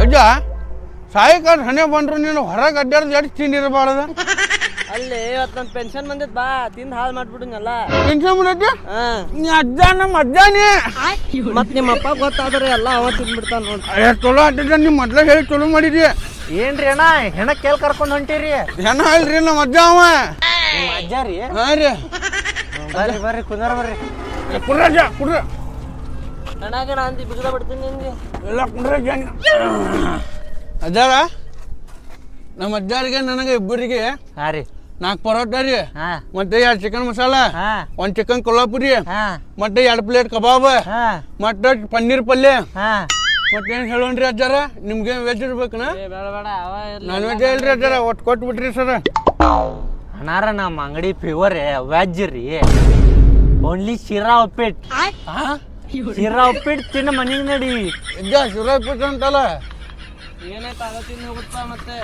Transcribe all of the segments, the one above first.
ಅಜ್ಜ ಸಾಯಂಕಾಲ ಹಣೆ ಬಂದ್ರು ನೀನು ಹೊರಗೆ ಅಡ್ಡಾಡ್ದು ಎಷ್ಟು ತಿಂದಿರಬಾರ್ದ ಅಲ್ಲಿ ಇವತ್ತು ನನ್ನ ಪೆನ್ಷನ್ ಬಂದಿದ್ ಬಾ ತಿಂದು ಹಾಳು ಮಾಡ್ಬಿಡುನಲ್ಲ ಪೆನ್ಷನ್ ಬಂದೈತಿ ನೀ ಅಜ್ಜ ನಮ್ಮ ಅಜ್ಜಾನಿ ಮತ್ ನಿಮ್ಮ ಅಪ್ಪ ಗೊತ್ತಾದ್ರೆ ಎಲ್ಲ ಅವ ತಿಂದ್ಬಿಡ್ತಾನ ನೋಡಿ ಚಲೋ ಅಡ್ಡ ನಿಮ್ಮ ಮೊದ್ಲ ಹೇಳಿ ಚಲೋ ಮಾಡಿದಿ ಏನ್ರಿ ಅಣ್ಣ ಹೆಣ ಕೇಳ್ ಕರ್ಕೊಂಡ್ ಹೊಂಟಿರಿ ಹೆಣ ಇಲ್ರಿ ನಮ್ಮ ಅಜ್ಜ ಅವ ಅಜ್ಜ ರೀ ಹಾಂ ರೀ ಬರ್ರಿ ಬರ್ರಿ ಕುಂದರ ಬರ್ರಿ ಕುಡ್ರ ಅಜ್ಜ ಕುಡ್ರ ಹೆಣಾಗಣ ಅಂದಿ ಬಿಗದ ಬಿಡ್ತೀನಿ ನಿನ್ಗೆ ಎಲ್ಲ ಕುಡ್ರ ಅಜ್ಜ ಅಜ್ಜಾರ ನಮ್ಮ ಅಜ್ಜಾರಿಗೆ ನನಗೆ ಇಬ್ಬರಿಗೆ ಹಾಂ ರೀ 4 ಪರೋಟ ರೀ ಮತ್ತೆ 2 ಚಿಕನ್ ಮಸಾಲ 1 ಚಿಕನ್ ಕೊಲ್ಲಾಪುರಿ ಮತ್ತೆ 2 ಪ್ಲೇಟ್ ಕಬಾಬ್ ಮತ್ತೆ ಪನ್ನೀರ್ ಪಲ್ಯ ಮತ್ತೇನು ಹೇಳೋಣ್ರಿ ಅಜ್ಜಾರ ನಿಮ್ಗೆ ವೆಜ್ ಇರ್ಬೇಕನ ನಾನ್ ವೆಜ್ ಇಲ್ರಿ ಅಜ್ಜಾರ ಒಟ್ಟು ಕೊಟ್ಬಿಟ್ರಿ ಸರ ಅಣ್ಣಾರ ನಮ್ಮ ಅಂಗಡಿ ಪ್ಯೂರ್ ವೆಜ್ ರೀ ಓನ್ಲಿ ಶಿರಾ ಉಪ್ಪಿಟ್ಟು ಶಿರಾ ಉಪ್ಪಿಟ್ಟು ತಿನ್ನ ಮನೆಗೆ ನಡಿ ಅಜ್ಜ ಶಿರಾ ಉಪ್ಪಿಟ್ಟು ಅಂತಲ್ಲ ಏನಾಯ್ತು ಆಗ ತಿಂದು ಹೋಗುತ್ತಾ ಮತ್ತೆ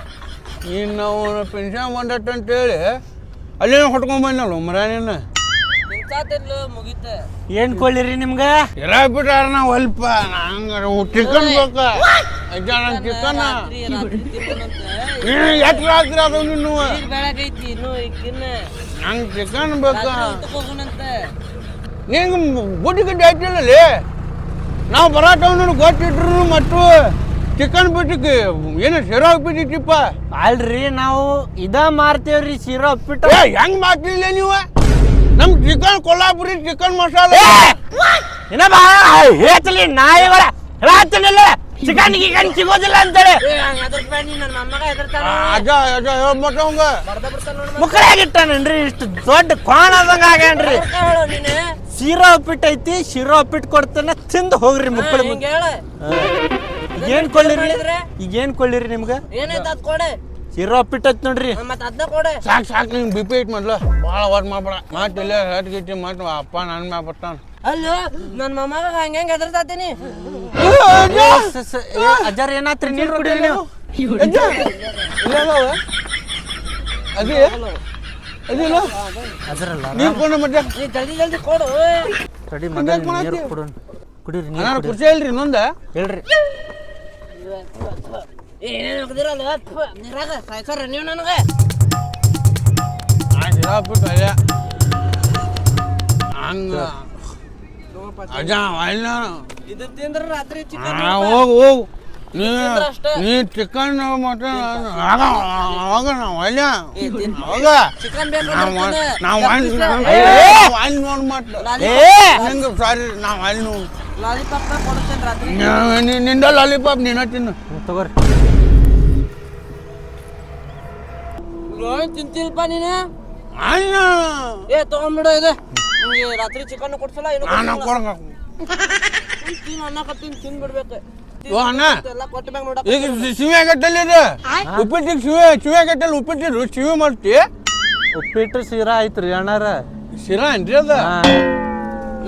ನೀನು ನಾವು ಪೆನ್ಷನ್ ಬಂದಟ್ಟು ಅಂತೇಳಿ ಅಲ್ಲೇನೋ ಹೊಟ್ಕೊಂಡ್ಬಂದಲ್ಲ ಮರಾನಿನ ಮುಗೀತೆ ಏನ್ ಕೊಳ್ಳಿರಿ ನಿಮ್ಗೆ ಶಿರಾ ಉಪ್ಪಿಟ್ಟಾರ ನಾವು ಅಲ್ಪ ಹಂಗಾರ ಚಿಕನ್ ಬೇಕ ಅಜ್ಜ ನಂಗೆ ಚಿಕನ್ ನೀನು ಎಷ್ಟು ರಾತ್ರಿ ಅದು ನೀನು ಬೆಳಗೈತಿ ನಂಗೆ ಚಿಕನ್ ಬೇಕ ನಿಂಗೆ ಬುಡ್ಡಿ ಗಡ್ಡೆ ಹಾಕಿಲ್ಲಲ್ಲಿ ನಾವು ಬರಾಟವ್ ನನಗೆ ಗೊತ್ತಿಟ್ರು ಮತ್ತು ಚಿಕನ್ ಬಿಟ್ಟಿಕ್ಕೆ ಏನು ಶಿರಾ ಉಪ್ಪಿಟ್ಟಿಪ್ಪ ಅಲ್ರಿ ನಾವು ಇದ ಮಾರ್ತೇವ್ರಿ ಶಿರಾ ಉಪ್ಪಿಟ್ಟು ಹೆಂಗ್ ಮಾಡ್ತಿಲ್ಲ ನೀವು ನಮ್ ಚಿಕನ್ ಕೊಲ್ಲಾಪುರಿ ಚಿಕನ್ ಮಸಾಲ ಏನ ಬಾ ಹೇಳ್ತಲಿ ನಾಯಿಗಳ ಹೇಳ್ತಲಿಲ್ಲ ಚಿಕನ್ ಗಿಕನ್ ಸಿಗೋದಿಲ್ಲ ಅಂತೇಳಿ ಅಜ್ಜ ಅಜ್ಜ ಹೇಳ್ಮಟ್ಟವಂಗ ಮುಕ್ಕಳಾಗಿಟ್ಟಾನನ್ರಿ ಇಷ್ಟು ದೊಡ್ಡ ಕ್ವಾಣ ಆದಂಗ ಆಗ್ಯಾನ್ರಿ ಶಿರಾ ಉಪ್ಪಿಟ್ಟು ಐತಿ ಶಿರಾ ಉಪ್ಪಿಟ್ಟು ಕೊಡ್ತಾನೆ ತಿಂದು ಹೋಗ್ರಿ ಮುಕ್ಕಳ ಏನ್ ಕೊಳ್ಳಿರಿ ಈಗ ಏನ್ ಕೊಳ್ಳಿರಿ ನಿಮ್ಗ ಶಿರಾ ಉಪ್ಪಿಟ್ಟು ಐತಿ ನೋಡ್ರಿ ಸಾಕು ಸಾಕು ನಿಂಗೆ ಬಿ ಪಿ ಐತಿ ಮೊದ್ಲು ಭಾಳ ವಾಟ್ ಮಾಡ್ಬೇಡ ಮತ್ತೆ ಇಲ್ಲೇ ಹೆಟ್ ಗಿಟ್ಟಿ ಮತ್ತೆ ಅಪ್ಪ ನನ್ನ ಮ್ಯಾಗ ಬರ್ತಾನ ಅಲ್ಲೋ ನನ್ನ ಮೊಮ್ಮಗ ಹಂಗ ಹೆದರ್ತಾತೀನಿ ಅಜ್ಜಾರ ಏನಾತ್ರಿ ನೀರು ಕುಡಿರಿ ನೀವು ಅದೇ ಅದಿಲ್ಲ ಅದ್ರಲ್ಲ ನೀರು ಕೊಡು ಮತ್ತೆ ಜಲ್ದಿ ಜಲ್ದಿ ಕೊಡು ತಡಿ ಮೊದಲು ನೀರು ಕೊಡು ಕುಡೀರಿ ನಾನು ಕುರ್ಚಿ ಹೇಳ್ರಿ ಇನ್ನೊಂದ ಹೇಳ್ರಿ ಏನೇನು ಹೋಗದಿರಲ್ಲ ನೀರಾಗ ಸಾಯ್ಸಾರ ನೀವು ನನಗೆ ಶಿರಾ ಉಪ್ಪಿಟ್ಟು ಅದೇ ಹಂಗ ಅಜ್ಜ ಅಲ್ಲ ಇದು ತಿಂದ್ರೆ ರಾತ್ರಿ ಹೋಗು ಹೋಗು ನೀ ಚಿಕನ್ ಮಟನ್ ಆಗ ನಾವು ಅಲ್ಲ ಹೋಗ ಚಿಕನ್ ನಾವು ಅಲ್ಲಿ ನೋಡಿ ಮಾತ್ರ ಹೆಂಗೆ ಸಾರಿ ನಾವು ಅಲ್ಲಿ ನೋಡಿ ಲಾಲಿಪಾಪ್ ಕೊಡ್ತೇನೆ ರಾತ್ರಿ ನಿಂದ ಲಾಲಿಪಾಪ್ ನೀನ ತಿನ್ನು ತಗೋರಿ ತಿಂತಿಲ್ಪ ನೀನು ಅಲ್ಲ ಏ ತಗೊಂಡ್ಬಿಡು ಇದು ನಿಮಗೆ ರಾತ್ರಿ ಚಿಕನ್ ಕೊಡ್ಸಲ್ಲ ನಾನು ಕೊಡಂಗ ಅನ್ನ ಕತ್ತೀನಿ ತಿಂದ್ಬಿಡ್ಬೇಕು ಅಣ್ಣ ಎಲ್ಲ ಕೊಟ್ಟ ಮ್ಯಾಗ ನೋಡಕ್ ಈಗ ಶಿವೆ ಗಟ್ಟಲ್ಲಿ ಇದೆ ಉಪ್ಪಿಟ್ಟಿಗೆ ಶಿವೆ ಗಟ್ಟಲ್ಲಿ ಉಪ್ಪಿಟ್ಟಿರು ಶಿವೆ ಮಾಡ್ತಿ ಉಪ್ಪಿಟ್ಟು ಶಿರಾ ಐತ್ರಿ ಅಣ್ಣಾರ ಶಿರಾ ಏನ್ರಿ ಅದ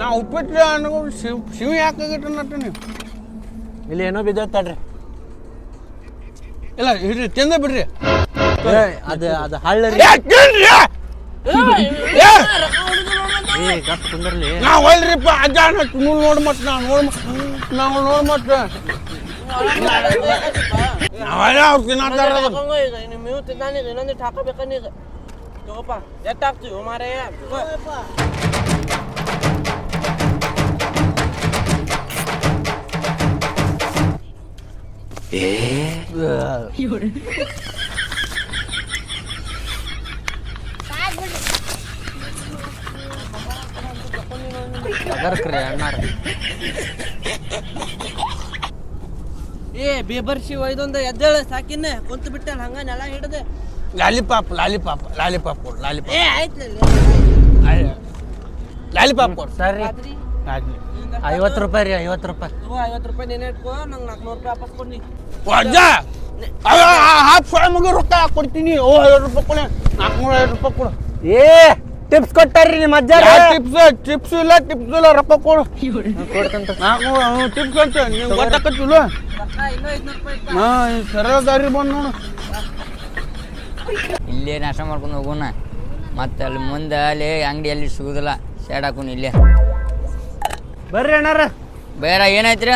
ನಾ ಉಪ್ಪಿಟ್ಟು ಅನ್ನೋ ಶಿವೆ ಯಾಕಾಗೈತೆ ನಟ ನೀವು ಇಲ್ಲಿ ಏನೋ ಬಿದ್ದೋತಾಡ್ರಿ ಇಲ್ಲ ಹಿಡ್ರಿ ತಿಂದ ಬಿಡ್ರಿ ಅದು ಅದು ಹಳ್ಳರಿ ಕುಂದರ್ಲಿ ನಾವು ಒಲ್ರಿಪ್ಪ ಅಜ್ಜ ನೋಡ್ ಮತ್ ನಾವು ನೋಡ್ ಮತ್ ನಾವೆಲ್ಲ ಅವ್ರು ತಿನ್ನತ್ತಾರ ನೀವು ತಿನ್ನಾನೀಗ ಇನ್ನೊಂದಿಟ್ಟು ಹಾಕಬೇಕನ್ನೀಗ ತಗೋಪ್ಪ ಎಷ್ಟು ಹಾಕ್ತೀವಿ ಮಾರೇ ಅಗರ್ಕ್ರಿ ಅಣ್ಣಾರ ಏ ಬೇಬರ್ಸಿ ಒಯ್ದೊಂದು ಎದ್ದೇಳ ಸಾಕಿನ್ನ ಕುಂತು ಬಿಟ್ಟಲ್ಲ ಹಂಗ ನೆಲ ಹಿಡ್ದೆ ಲಾಲಿಪಾಪ್ ಲಾಲಿಪಾಪ್ ಲಾಲಿಪಾಪ್ ಕೊಡು ಲಾಲಿಪಾಪ್ ಏ ಆಯ್ತು ಲಾಲಿಪಾಪ್ ಕೊಡು ಸರಿ 50 ರೂಪಾಯಿ ರೀ 50 ರೂಪಾಯಿ 50 ರೂಪಾಯಿ ನೀನೇ ಇಟ್ಕೋ ನಂಗೆ 400 ರೂಪಾಯಿ ವಾಪಸ್ ಕೊಡ್ನಿ ಅಜ್ಜ ಹಾಫ್ ಫ್ರೈ ಮಗ ರೊಕ್ಕ ಕೊಡ್ತೀನಿ ಓ 50 ರೂಪಾಯಿ ಕೊಡಿ 450 ರೂಪಾಯಿ ಕೊಡು ಏ ಟಿಪ್ಸ್ ಕೊಟ್ಟಾರ್ರಿ ನಿಮ್ಮ ಅಜ್ಜ ಟಿಪ್ಸ್ ಇಲ್ಲ ರೊಕ್ಕ ಕೊಡು ಕೊಡ್ತಂತ 400 ಟಿಪ್ಸ್ ಅಂತ ನೀವು ಗೊತ್ತಾಕತ್ತಿಲ್ಲ ಸರಳ ದಾರಿ ಬಂದು ನೋಡು ಇಲ್ಲೇ ನಾಶ ಮಾಡ್ಕೊಂಡು ಹೋಗೋಣ ಮತ್ತೆ ಅಲ್ಲಿ ಮುಂದೆ ಅಲ್ಲಿ ಅಂಗಡಿಯಲ್ಲಿ ಸಿಗೋದಿಲ್ಲ ಸೈಡ್ ಹಾಕೊಂಡು ಇಲ್ಲೇ ಬರ್ರಿ ಅಣ್ಣಾರ ಬೇರೆ ಏನಾಯ್ತು ರೀ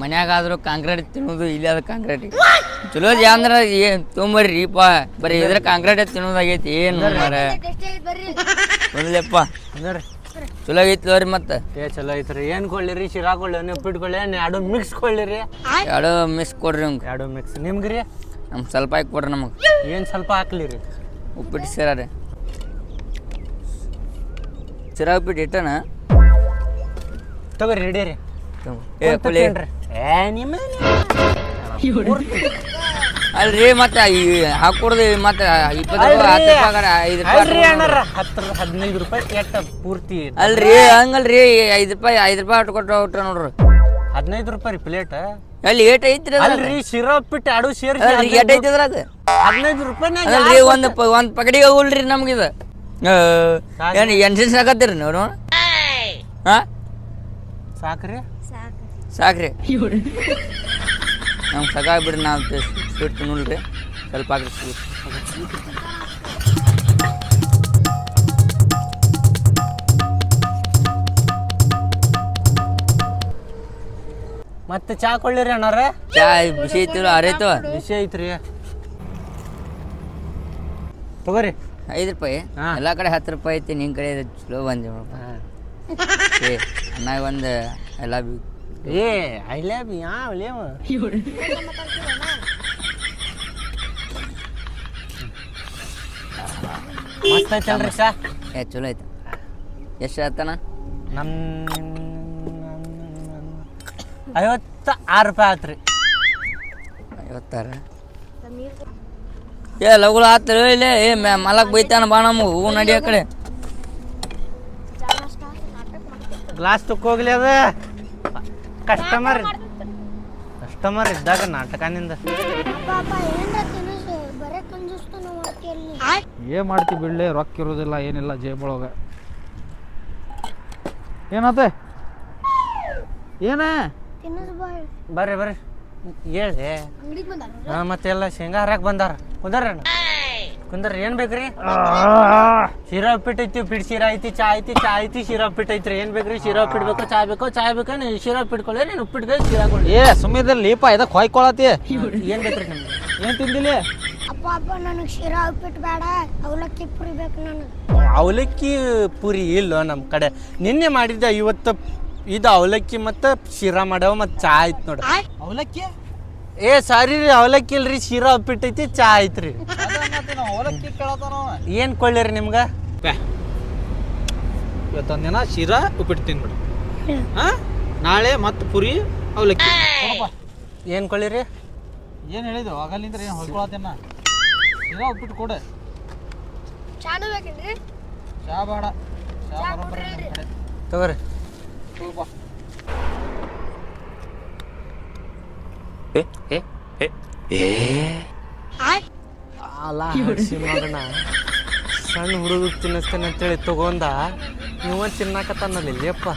ಮನ್ಯಾಗ ಆದ್ರೂ ಕಾಂಕ್ರೀಟ್ ತಿನ್ನೋದು ಇಲ್ಲಿ ಅದ ಕಾಂಕ್ರೀಟ್ ಚಲೋ ಅಂದ್ರೆ ಏನ್ ತೊಂಬರ್ರಿಪ್ಪ ಬರೀ ಇದ್ರ ಕಾಂಕ್ರೀಟ್ ತಿನ್ನೋದಾಗೈತಿ ಏನು ಮಾರ ಒಂದ್ಲೆಪ್ಪ ಅಂದ್ರೆ ಚಲೋ ಆಗೈತಿ ನೋಡ್ರಿ ಮತ್ತೆ ಚಲೋ ಐತ್ರಿ ಏನ್ ಕೊಳ್ಳಿರಿ ಶಿರಾ ಕೊಳ್ಳಿ ಉಪ್ಪಿಟ್ಟು ಕೊಳ್ಳಿ ಎರಡು ಮಿಕ್ಸ್ ಕೊಳ್ಳಿರಿ ಎರಡು ಮಿಸ್ ಕೊಡ್ರಿ ನಮ್ಗೆ ಎರಡು ಮಿಕ್ಸ್ ನಿಮ್ಗ್ರಿ ನಮ್ಗೆ ಸ್ವಲ್ಪ ಹಾಕಿ ಕೊಡ್ರಿ ನಮಗೆ ಏನ್ ಸ್ವಲ್ಪ ಹಾಕ್ಲಿರಿ ಉಪ್ಪಿಟ್ಟು ಶಿರಾ ರೀ ಶಿರಾ ಉಪ್ಪಿಟ್ಟು ಇಟ್ಟನ ತಗೋರಿ ರೆಡಿ ರೀ ನಿಮ್ಮ ಅಲ್ರಿ ಮತ್ತೆ ಹಾಕೊಡ್ದು ಮತ್ತೆ 20 ರೂಪಾಯಿ 15 ರೂಪಾಯಿ ಎಟ್ಟ ಪೂರ್ತಿ ಅಲ್ರಿ ಹಂಗಲ್ರಿ 5 ರೂಪಾಯಿ ಅಷ್ಟು ಕೊಟ್ಟು ನೋಡ್ರಿ 15 ರೂಪಾಯಿ ರೀ ಪ್ಲೇಟ್ ಅಲ್ಲಿ ಏಟ್ ಐತ್ರಿ ಅಲ್ರಿ ಶಿರಾ ಉಪ್ಪಿಟ್ಟು ಎರಡು ಸೇರಿ ಏಟ್ ಐತಿ ಅದ್ರಾಗ 15 ರೂಪಾಯಿ ಅಲ್ರಿ ಒಂದ್ ಪಕಡಿಗೆ ಹೋಗ್ಲ್ರಿ ನಮ್ಗಿದ ಏನು ಎನ್ಸೆನ್ಸ್ ಹಾಕತ್ತೀರಿ ನೀವು ಹಾ ಸಾಕ್ರಿ ಸಾಕ್ರಿ ನಮ್ಗೆ ಸಾಕಾಗ್ಬಿಡ್ರಿ ನಾವು ಸ್ವೀಟ್ ತಿನ್ನಲ್ರಿ ಸ್ವಲ್ಪ ಹಾಕ್ರಿ ಸ್ವೀಟ್ ಮತ್ತೆ ಚಾ ಕೊಳ್ಳಿರಿ ಅಣ್ಣಾರ ಚಾ ಬಿಸಿ ಐತಿಲ್ಲ ಅರೈತು ಬಿಸಿ ಐತ್ರಿ ತಗೋರಿ 5 ರೂಪಾಯಿ ಎಲ್ಲ ಕಡೆ 10 ರೂಪಾಯಿ ಐತಿ ನಿನ್ನ ಕಡೆ ಚಲೋ ಬಂದಿ ಅಣ್ಣ ಒಂದು ಎಲ್ಲ ಏ ಐ ಲವ್ ಯಾವ ಲೇವ ಮಸ್ತ್ ಐತಲ್ರಿ ಚಾ ಚಲೋ ಐತೆ ಎಷ್ಟು ಆತನ ನಮ್ಮ 56 ರೂಪಾಯಿ ಆತ್ರಿ 56 ಲಗುಲ ಆತ್ರಿ ಇಲ್ಲೇ ಮಲಕ್ ಬೈತಾನ ಬಾ ನಮಗೆ ಹೂ ನಡಿ ಆ ಕಡೆ ಗ್ಲಾಸ್ ತುಕ್ಕೋಗ್ಲಿ ಅದ ಕಸ್ಟಮರ್ ಇದ್ದಾಗ ನಾಟಕನಿಂದ ಏನ್ ಮಾಡ್ತಿ ಬಿಡ್ಲಿ ರೊಕ್ಕ ಇರೋದಿಲ್ಲ ಏನಿಲ್ಲ ಜೇಬೊಳಗ ಏನಾತ ಏನ ಬರ್ರಿ ಹೇಳಿ ಮತ್ತೆಲ್ಲ ಶೇಂಗಾ ಹರಾಕ್ ಬಂದಾರ ಕುಂದರ್ ಏನ್ ಬೇಕ್ರಿ ಶಿರಾ ಉಪ್ಪಿಟ್ಟು ಐತಿ ಉಪ್ಪಿಟ್ಟು ಶಿರಾ ಐತಿ ಚಾ ಐತಿ ಶಿರಾ ಉಪ್ಪಿಟ್ಟು ಐತ್ರಿ ಏನ್ ಬೇಕ್ರಿ ಶಿರಾ ಉಪ್ಪಿಟ್ಟು ಬೇಕು ಚಾ ಬೇಕು ನೀವು ಶಿರಾ ಉಪ್ಪಿಟ್ಟು ಕೊಳ್ಳಿ ನೀನು ಉಪ್ಪಿಟ್ಟು ಶಿರಾ ಕೊಳ್ಳಿ ಸುಮ್ಮಿದ್ರ ಲೀಪ ಇದಕ್ಕೆ ಹೊಯ್ಕೊಳತಿ ಏನ್ ಬೇಕ್ರಿ ನಿಮ್ಗೆ ಏನ್ ತಿಂದಿಲಿ ಅಪ್ಪ ನನಗೆ ಶಿರಾ ಉಪ್ಪಿಟ್ಟು ಬೇಡ ಅವಲಕ್ಕಿ ಪುರಿ ಬೇಕು ನನಗೆ ಅವಲಕ್ಕಿ ಪುರಿ ಇಲ್ಲ ನಮ್ಮ ಕಡೆ ನಿನ್ನೆ ಮಾಡಿದ್ದೆ ಇವತ್ತು ಇದು ಅವಲಕ್ಕಿ ಮತ್ತು ಶಿರಾ ಮಾಡ್ಯಾವ ಮತ್ತು ಚಾ ಐತಿ ನೋಡ್ರಿ ಅವಲಕ್ಕಿ ಸಾರಿ ರೀ ಅವಲಕ್ಕಿ ಇಲ್ರಿ ಶಿರಾ ಉಪ್ಪಿಟ್ಟು ಐತಿ ಚಾ ಐತ್ರಿ ಅವಲಕ್ಕಿ ಕೇಳತಾನ ಏನ್ ಕೊಳ್ಳಿರಿ ನಿಮ್ಗೆ ಇವತ್ತೊಂದಿನ ಶಿರಾ ಉಪ್ಪಿಟ್ಟು ತಿನ್ಬಿಡು ನಾಳೆ ಮತ್ತೆ ಪುರಿ ಅವಲಕ್ಕಿ ಏನ್ ಕೊಳ್ಳಿರಿ ಏನು ಹೇಳಿದ್ರು ಆಗಲಿಂದ್ರೆ ಏನು ಹೊಯ್ಕೊಳತ್ತೇನ ಶಿರಾ ಉಪ್ಪಿಟ್ಟು ಕೊಡು ಚಾನು ಬೇಕೇನ್ರಿ ಚಾ ಬೇಡ ಚಾ ಬರೋಬ್ಬರಿ ನಮ್ಮ ಕಡೆ ತಗೋರಿ ಅಲ್ಲ ಹಸಿ ಮಗನ ಸಣ್ಣ ಹುಡುಗ ತಿನ್ನಿಸ್ತೇನೆ ಅಂತೇಳಿ ತಗೊಂಡ ನೀವ ತಿನ್ನಾಕತ್ತಾನಲ್ಲಿ ಲೇಪ್ಪ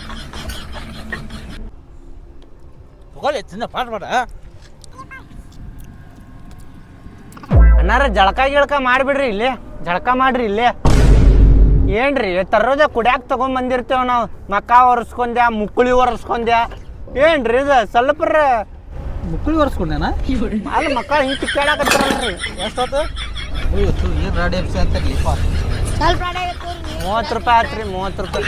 ತಿನ್ನ ಪಾಠ ಮಾಡ ಅಣ್ಣಾರ ಜಳಕ ಮಾಡ್ಬಿಡ್ರಿ ಇಲ್ಲಿ ಜಳಕ ಮಾಡ್ರಿ ಇಲ್ಲಿ ಏನ್ರಿ ತರೋದ ಕುಡ್ಯಾಕ ತಗೊಂಡ್ ಬಂದಿರ್ತೇವ ನಾವು ಮಕ್ಕ ಒರೆಸ್ಕೊಂಡ್ಯಾ ಮುಕ್ಕುಳಿ ಒರೆಸ್ಕೊಂಡ್ಯಾ ಏನ್ರಿ ಇದು ಸ್ವಲ್ಪರ ಮುಕ್ಕಳಿ ಒರೆಸ್ಕೊಂಡೇನ ಅಲ್ಲಿ ಮಕ್ಕಳು ಹಿಂಗೆ ತಿಕ್ಕಾಡಕತ್ತಾರಲ್ರಿ ಎಷ್ಟೊತ್ತು ಇವತ್ತು ಏನು ರಾಡಿ ಎಪ್ಸಿ ಅಂತ ಲೀಪ ಸ್ವಲ್ಪ 30 ರೂಪಾಯಿ ಆತ್ರಿ 30 ರೂಪಾಯಿ